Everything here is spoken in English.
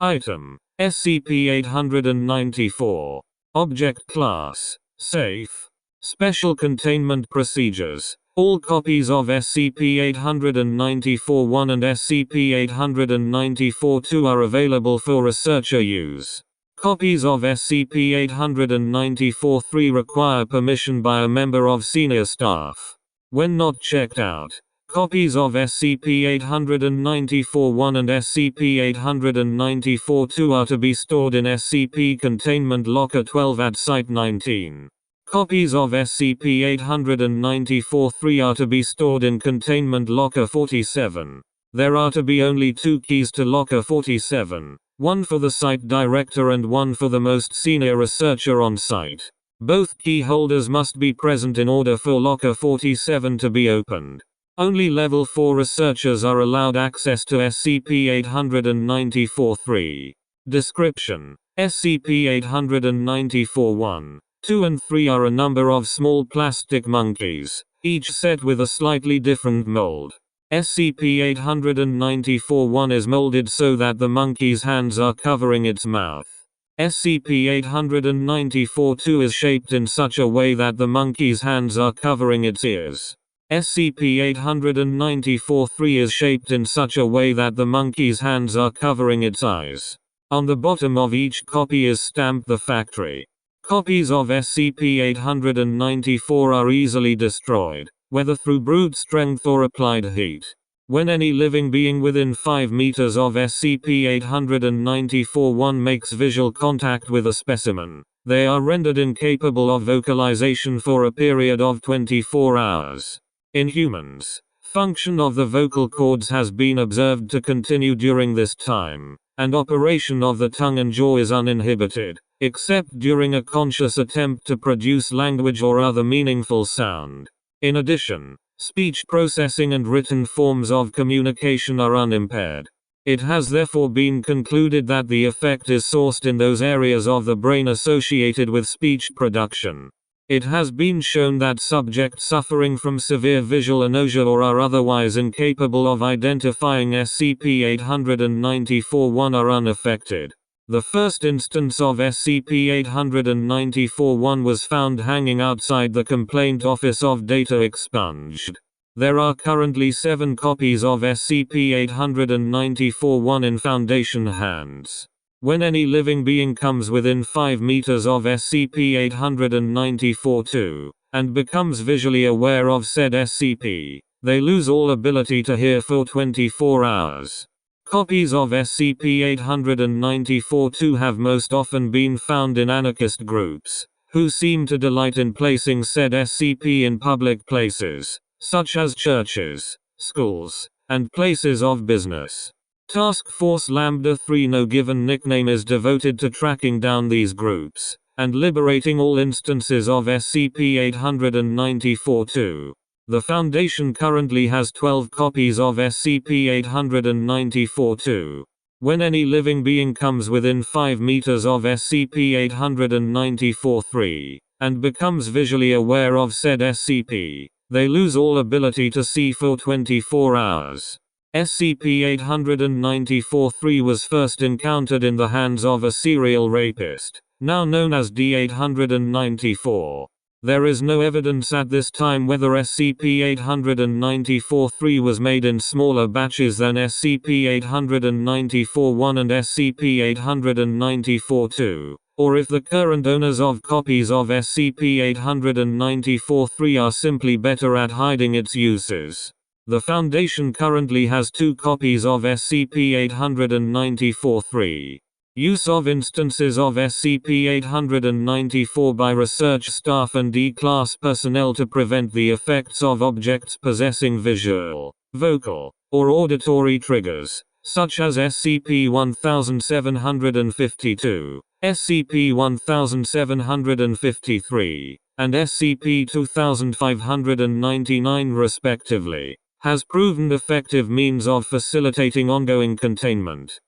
Item: SCP-894. Object Class: Safe. Special Containment Procedures: all copies of SCP-894-1 and SCP-894-2 are available for researcher use. Copies of SCP-894-3 require permission by a member of senior staff. When not checked out, copies of SCP-894-1 and SCP-894-2 are to be stored in SCP Containment Locker 12 at Site-19. Copies of SCP-894-3 are to be stored in Containment Locker 47. There are to be only 2 keys to Locker 47, one for the site director and one for the most senior researcher on site. Both key holders must be present in order for Locker 47 to be opened. Only Level 4 researchers are allowed access to SCP-894-3. Description: SCP-894-1, 2 and 3 are a number of small plastic monkeys, each set with a slightly different mold. SCP-894-1 is molded so that the monkey's hands are covering its mouth. SCP-894-2 is shaped in such a way that the monkey's hands are covering its ears. SCP-894-3 is shaped in such a way that the monkey's hands are covering its eyes. On the bottom of each copy is stamped the factory. Copies of SCP-894 are easily destroyed, whether through brute strength or applied heat. When any living being within 5 meters of SCP-894-1 makes visual contact with a specimen, they are rendered incapable of vocalization for a period of 24 hours. In humans, function of the vocal cords has been observed to continue during this time, and operation of the tongue and jaw is uninhibited, except during a conscious attempt to produce language or other meaningful sound. In addition, speech processing and written forms of communication are unimpaired. It has therefore been concluded that the effect is sourced in those areas of the brain associated with speech production. It has been shown that subjects suffering from severe visual anosmia or are otherwise incapable of identifying SCP-894-1 are unaffected. The first instance of SCP-894-1 was found hanging outside the complaint office of Data Expunged. There are currently 7 copies of SCP-894-1 in Foundation hands. When any living being comes within 5 meters of SCP-894-2, and becomes visually aware of said SCP, they lose all ability to hear for 24 hours. Copies of SCP-894-2 have most often been found in anarchist groups, who seem to delight in placing said SCP in public places, such as churches, schools, and places of business. Task Force Lambda 3, no given nickname, is devoted to tracking down these groups, and liberating all instances of SCP-894-2. The Foundation currently has 12 copies of SCP-894-2. When any living being comes within 5 meters of SCP-894-3, and becomes visually aware of said SCP, they lose all ability to see for 24 hours. SCP-894-3 was first encountered in the hands of a serial rapist, now known as D-894. There is no evidence at this time whether SCP-894-3 was made in smaller batches than SCP-894-1 and SCP-894-2, or if the current owners of copies of SCP-894-3 are simply better at hiding its uses. The Foundation currently has 2 copies of SCP-894-3. Use of instances of SCP-894 by research staff and D-Class personnel to prevent the effects of objects possessing visual, vocal, or auditory triggers, such as SCP-1752, SCP-1753, and SCP-2599 respectively, has proven effective means of facilitating ongoing containment.